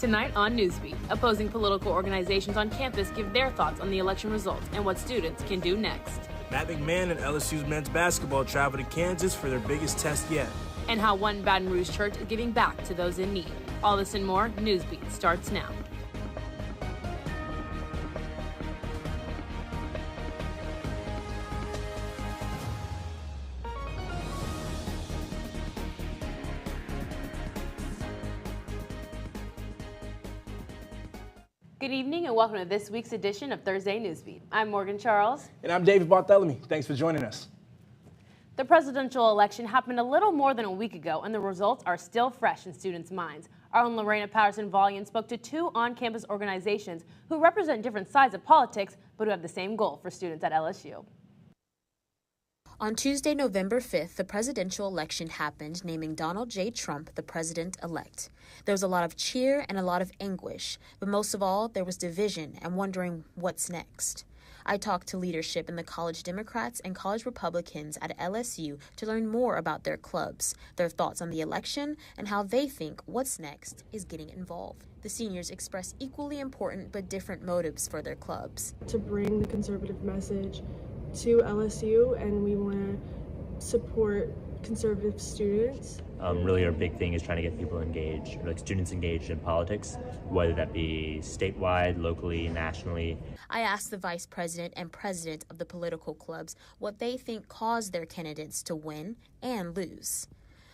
Tonight on Newsbeat, opposing political organizations on campus give their thoughts on the election results and what students can do next. Matt McMahon and LSU's men's basketball travel to Kansas for their biggest test yet. And how one Baton Rouge church is giving back to those in need. All this and more, Newsbeat starts now. Good evening and welcome to this week's edition of Thursday Newsbeat. I'm Morgan Charles. And I'm David Bartholomew. Thanks for joining us. The presidential election happened a little more than a week ago, and the results are still fresh in students' minds. Our own Lorena Patterson-Vollian spoke to two on-campus organizations who represent different sides of politics, but who have the same goal for students at LSU. On Tuesday, November 5th, the presidential election happened, naming Donald J. Trump the president-elect. There was a lot of cheer and a lot of anguish, but most of all, there was division and wondering what's next. I talked to leadership in the college Democrats and college Republicans at LSU to learn more about their clubs, their thoughts on the election, and how they think what's next is getting involved. The seniors expressed equally important but different motives for their clubs. To bring the conservative message to LSU, and we want to support conservative students. Really our big thing is trying to get people engaged, like students engaged in politics, whether that be statewide, locally, nationally. I asked the vice president and president of the political clubs what they think caused their candidates to win and lose.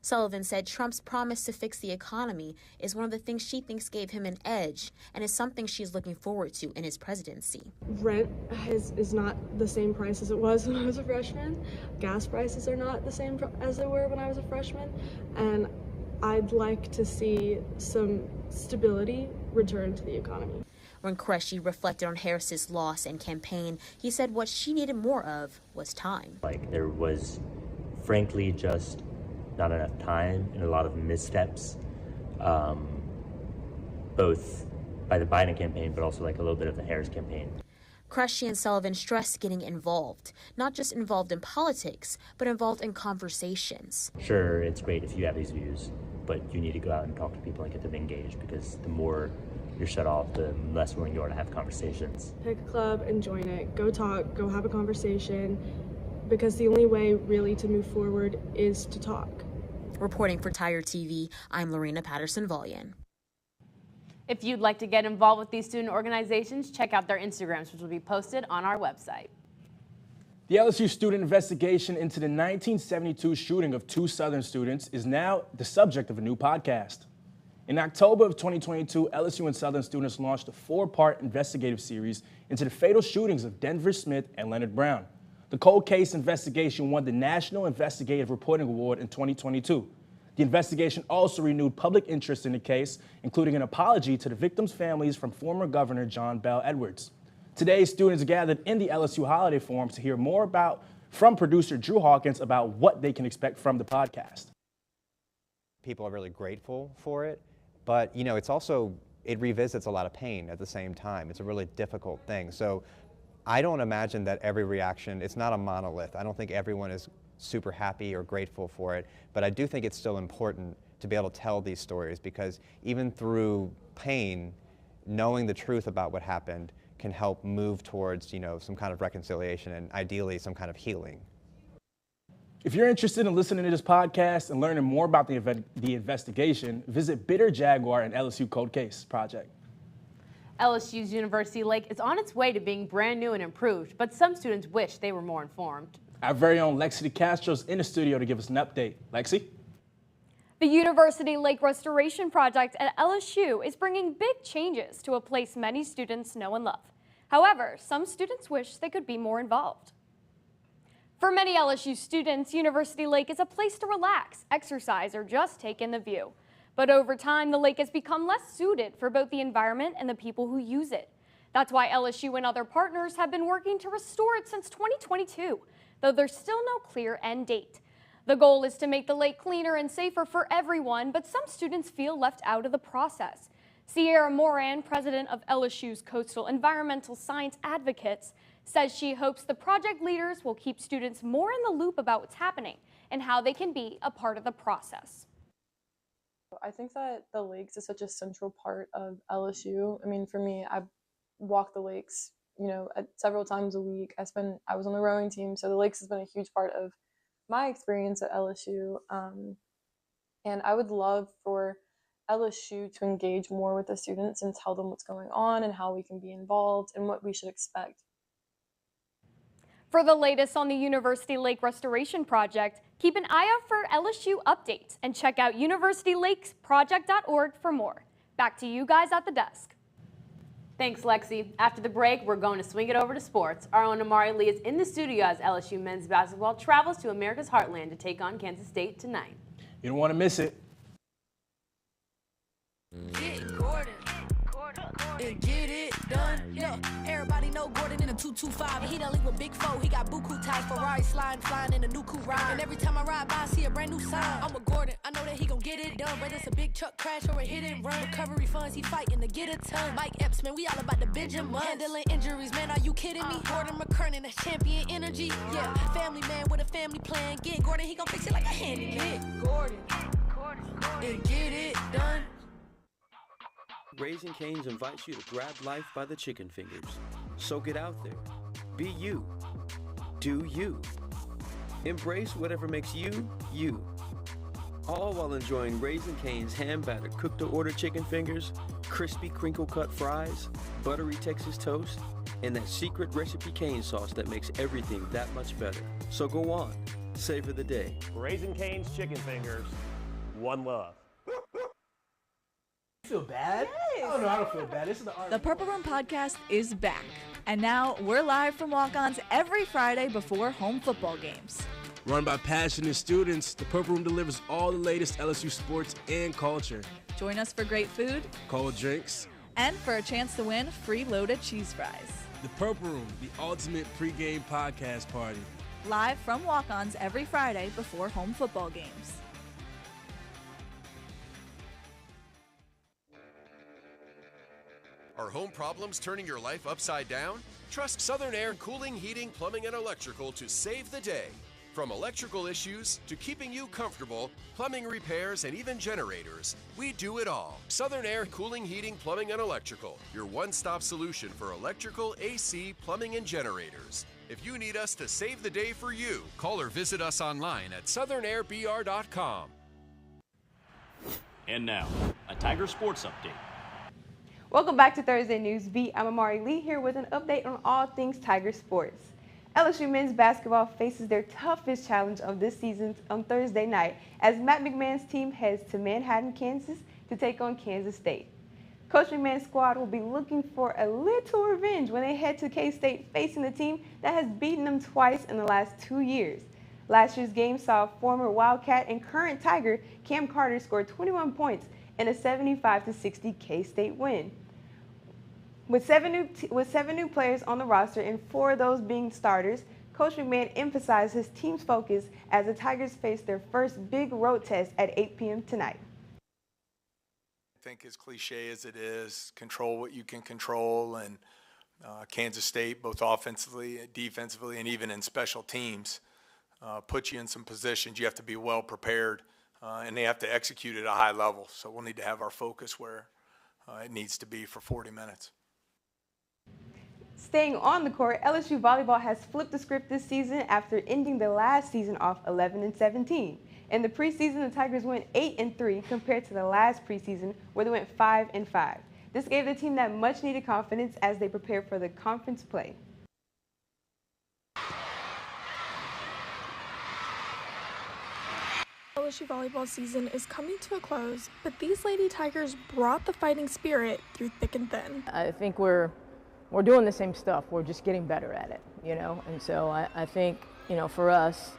Sullivan said Trump's promise to fix the economy is one of the things she thinks gave him an edge and is something she's looking forward to in his presidency. Rent is not the same price as it was when I was a freshman. Gas prices are not the same as they were when I was a freshman. And I'd like to see some stability return to the economy. When Qureshi reflected on Harris's loss and campaign, he said what she needed more of was time. There was, frankly, just not enough time and a lot of missteps, both by the Biden campaign, but also a little bit of the Harris campaign. Qureshi and Sullivan stressed getting involved, not just involved in politics, but involved in conversations. Sure, it's great if you have these views, but you need to go out and talk to people and get them engaged, because the more you're shut off, the less willing you are to have conversations. Pick a club and join it. Go talk, go have a conversation, because the only way really to move forward is to talk. Reporting for Tire TV, I'm Lorena Patterson-Vollian. If you'd like to get involved with these student organizations, check out their Instagrams, which will be posted on our website. The LSU student investigation into the 1972 shooting of two Southern students is now the subject of a new podcast. In October of 2022, LSU and Southern students launched a 4-part investigative series into the fatal shootings of Denver Smith and Leonard Brown. The cold case investigation won the National Investigative Reporting Award in 2022. The investigation also renewed public interest in the case, including an apology to the victims' families from former Governor John Bel Edwards. Today, students gathered in the LSU Holiday Forum to hear more from producer Drew Hawkins about what they can expect from the podcast. People are really grateful for it, but it revisits a lot of pain at the same time. It's a really difficult thing. So I don't imagine that every reaction, it's not a monolith. I don't think everyone is super happy or grateful for it, but I do think it's still important to be able to tell these stories, because even through pain, knowing the truth about what happened can help move towards, some kind of reconciliation and ideally some kind of healing. If you're interested in listening to this podcast and learning more about the investigation, visit Bitter Jaguar and LSU Cold Case Project. LSU's University Lake is on its way to being brand new and improved, but some students wish they were more informed. Our very own Lexi DeCastro is in the studio to give us an update. Lexi? The University Lake Restoration Project at LSU is bringing big changes to a place many students know and love. However, some students wish they could be more involved. For many LSU students, University Lake is a place to relax, exercise, or just take in the view. But over time, the lake has become less suited for both the environment and the people who use it. That's why LSU and other partners have been working to restore it since 2022, though there's still no clear end date. The goal is to make the lake cleaner and safer for everyone, but some students feel left out of the process. Sierra Moran, president of LSU's Coastal Environmental Science Advocates, says she hopes the project leaders will keep students more in the loop about what's happening and how they can be a part of the process. I think that the lakes is such a central part of LSU. I mean, for me, I walk the lakes, several times a week. I was on the rowing team, so the lakes has been a huge part of my experience at LSU. And I would love for LSU to engage more with the students and tell them what's going on and how we can be involved and what we should expect. For the latest on the University Lake Restoration Project, keep an eye out for LSU updates and check out universitylakesproject.org for more. Back to you guys at the desk. Thanks, Lexi. After the break, we're going to swing it over to sports. Our own Amari Lee is in the studio as LSU men's basketball travels to America's heartland to take on Kansas State tonight. You don't want to miss it. Get Gordon. And get it done. Yeah, everybody know Gordon in a 225. He done leave with Big Four. He got buku ties, Ferrari sliding, flying in a new coupe ride. And every time I ride by, I see a brand new sign. I'm a Gordon. I know that he gon' get it done. Whether it's a big truck crash or a hit and run. Recovery funds, he fighting to get a ton. Mike Epps, man, we all about the Benjamin. Handling injuries, man, are you kidding me? Gordon McKernan, that's champion energy. Yeah, family man with a family plan. Get Gordon, he gon' fix it like a handyman. Get Gordon. And get it done. Raising Cane's invites you to grab life by the chicken fingers. So get out there. Be you. Do you. Embrace whatever makes you, you. All while enjoying Raising Cane's hand-battered cooked-to-order chicken fingers, crispy crinkle-cut fries, buttery Texas toast, and that secret recipe cane sauce that makes everything that much better. So go on. Savor the day. Raising Cane's chicken fingers. One love. Feel bad? Yes. Oh no, I don't feel bad. This is the Purple Room podcast is back, and now we're live from walk-ons every Friday before home football games. Run by passionate students, the Purple Room delivers all the latest LSU sports and culture. Join us for great food, cold drinks, and for a chance to win free loaded cheese fries. The Purple Room, the ultimate pregame podcast party. Live from walk-ons every Friday before home football games. Are home problems turning your life upside down? Trust Southern Air Cooling, Heating, Plumbing, and Electrical to save the day. From electrical issues to keeping you comfortable, plumbing repairs, and even generators, we do it all. Southern Air Cooling, Heating, Plumbing, and Electrical, your one-stop solution for electrical, AC, plumbing, and generators. If you need us to save the day for you, call or visit us online at southernairbr.com. And now, a Tiger Sports Update. Welcome back to Thursday Newsbeat. I'm Amari Lee here with an update on all things Tiger sports. LSU men's basketball faces their toughest challenge of this season on Thursday night as Matt McMahon's team heads to Manhattan, Kansas to take on Kansas State. Coach McMahon's squad will be looking for a little revenge when they head to K-State facing the team that has beaten them twice in the last 2 years. Last year's game saw former Wildcat and current Tiger Cam Carter score 21 points in a 75-60 K-State win. With seven new players on the roster and 4 of those being starters, Coach McMahon emphasized his team's focus as the Tigers face their first big road test at 8 p.m. tonight. I think as cliche as it is, control what you can control, and Kansas State, both offensively, defensively, and even in special teams, put you in some positions. You have to be well prepared, and they have to execute at a high level. So we'll need to have our focus where it needs to be for 40 minutes. Staying on the court, LSU volleyball has flipped the script this season after ending the last season off 11-17. In the preseason, the Tigers went 8-3 compared to the last preseason where they went 5-5. This gave the team that much-needed confidence as they prepare for the conference play. LSU volleyball season is coming to a close, but these Lady Tigers brought the fighting spirit through thick and thin. I think we're doing the same stuff. We're just getting better at it, And so I think, for us,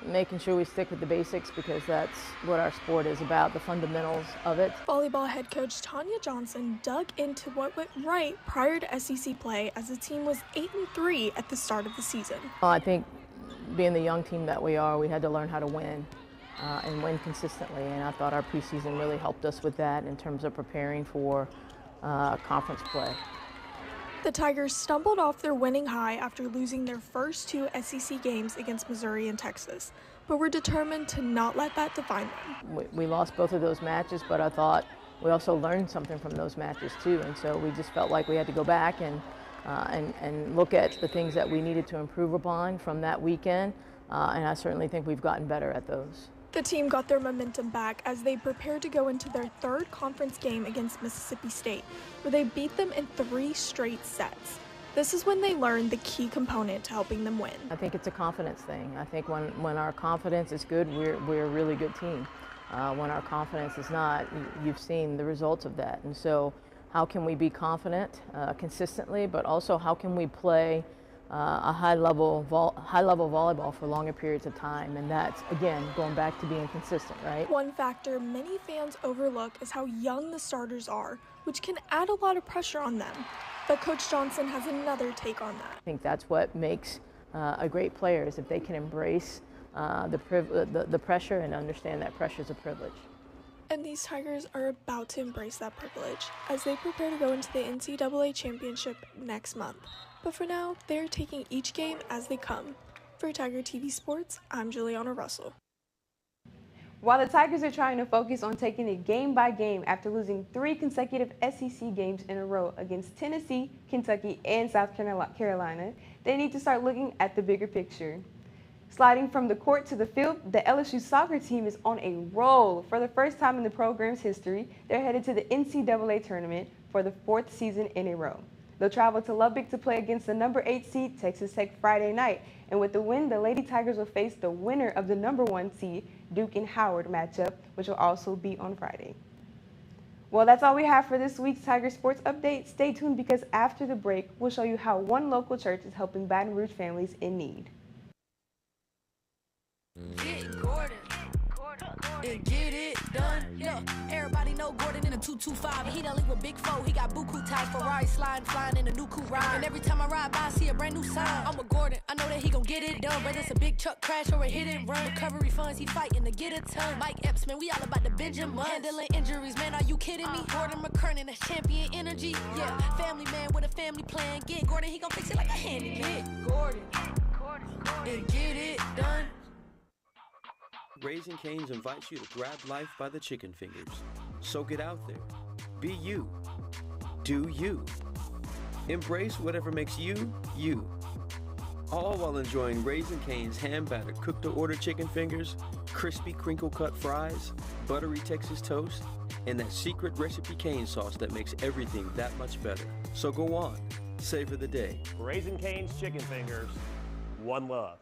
making sure we stick with the basics because that's what our sport is about, the fundamentals of it. Volleyball head coach Tanya Johnson dug into what went right prior to SEC play as the team was 8-3 at the start of the season. Well, I think being the young team that we are, we had to learn how to win and win consistently. And I thought our preseason really helped us with that in terms of preparing for conference play. The Tigers stumbled off their winning high after losing their first two SEC games against Missouri and Texas, but were determined to not let that define them. We lost both of those matches, but I thought we also learned something from those matches too, and so we just felt like we had to go back and look at the things that we needed to improve upon from that weekend, and I certainly think we've gotten better at those. The team got their momentum back as they prepared to go into their third conference game against Mississippi State, where they beat them in 3 straight sets. This is when they learned the key component to helping them win. I think it's a confidence thing. I think when our confidence is good, we're a really good team. When our confidence is not, you've seen the results of that. And so how can we be confident consistently, but also how can we play a high-level volleyball for longer periods of time? And that's, again, going back to being consistent, right? One factor many fans overlook is how young the starters are, which can add a lot of pressure on them. But Coach Johnson has another take on that. I think that's what makes a great player, is if they can embrace the pressure and understand that pressure is a privilege. And these Tigers are about to embrace that privilege as they prepare to go into the NCAA championship next month. But for now, they're taking each game as they come. For Tiger TV Sports, I'm Juliana Russell. While the Tigers are trying to focus on taking it game by game after losing 3 consecutive SEC games in a row against Tennessee, Kentucky, and South Carolina, they need to start looking at the bigger picture. Sliding from the court to the field, the LSU soccer team is on a roll. For the first time in the program's history, they're headed to the NCAA tournament for the 4th season in a row. They'll travel to Lubbock to play against the number 8 seed Texas Tech Friday night. And with the win, the Lady Tigers will face the winner of the number 1 seed Duke and Howard matchup, which will also be on Friday. Well, that's all we have for this week's Tiger Sports Update. Stay tuned because after the break, we'll show you how one local church is helping Baton Rouge families in need. And get it done. Look, everybody know Gordon in a 225. He done link with Big Foe. He got buku ties, Ferrari sliding, flying in a new coupe ride. And every time I ride by, I see a brand new sign. I'm with Gordon. I know that he gon' get it done. Whether it's a big truck crash or a hit and run, recovery funds, he fighting to get a ton. Mike Epps, man, we all about the Benjamin. Handling injuries, man, are you kidding me? Gordon McKernan, that's champion energy. Yeah, family man with a family plan. Get Gordon, he gon' fix it like a handy. Get Gordon. And get it done. Raising Cane's invites you to grab life by the chicken fingers. So get out there. Be you. Do you. Embrace whatever makes you, you. All while enjoying Raising Cane's hand-battered cooked-to-order chicken fingers, crispy crinkle-cut fries, buttery Texas toast, and that secret recipe cane sauce that makes everything that much better. So go on. Savor the day. Raising Cane's chicken fingers. One love.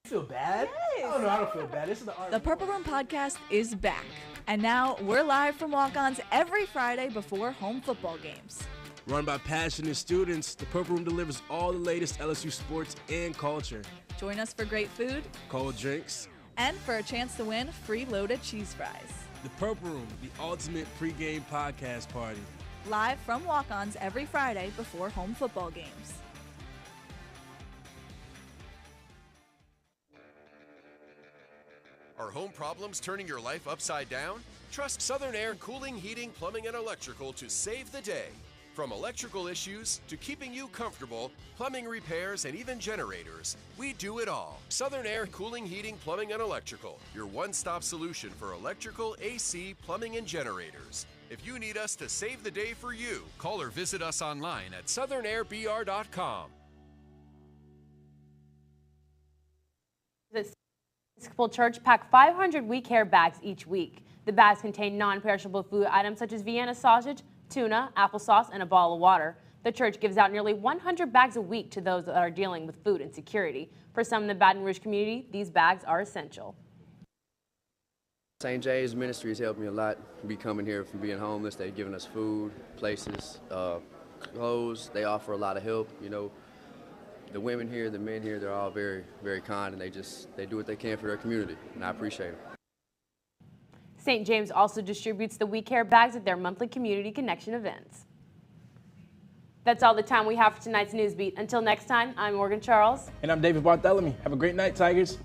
Feel bad? Yes. Oh no, I don't feel bad. This is the Purple Room podcast is back, and now we're live from walk-ons every Friday before home football games. Run by passionate students, the Purple Room delivers all the latest LSU sports and culture. Join us for great food, cold drinks, and for a chance to win free loaded cheese fries. The Purple Room, the ultimate pregame podcast party. Live from walk-ons every Friday before home football games. Are home problems turning your life upside down? Trust Southern Air Cooling, Heating, Plumbing, and Electrical to save the day. From electrical issues to keeping you comfortable, plumbing repairs, and even generators, we do it all. Southern Air Cooling, Heating, Plumbing, and Electrical, your one-stop solution for electrical, AC, plumbing, and generators. If you need us to save the day for you, call or visit us online at southernairbr.com. The Episcopal Church pack 500 We Care bags each week. The bags contain non-perishable food items such as Vienna sausage, tuna, applesauce, and a bottle of water. The church gives out nearly 100 bags a week to those that are dealing with food insecurity. For some in the Baton Rouge community, these bags are essential. St. J's Ministry has helped me a lot. Be coming here from being homeless. They've given us food, places, clothes. They offer a lot of help. You know, the women here, the men here, they're all very, very kind, and they do what they can for their community, and I appreciate it. St. James also distributes the We Care bags at their monthly Community Connection events. That's all the time we have for tonight's Newsbeat. Until next time, I'm Morgan Charles. And I'm David Bartholomew. Have a great night, Tigers.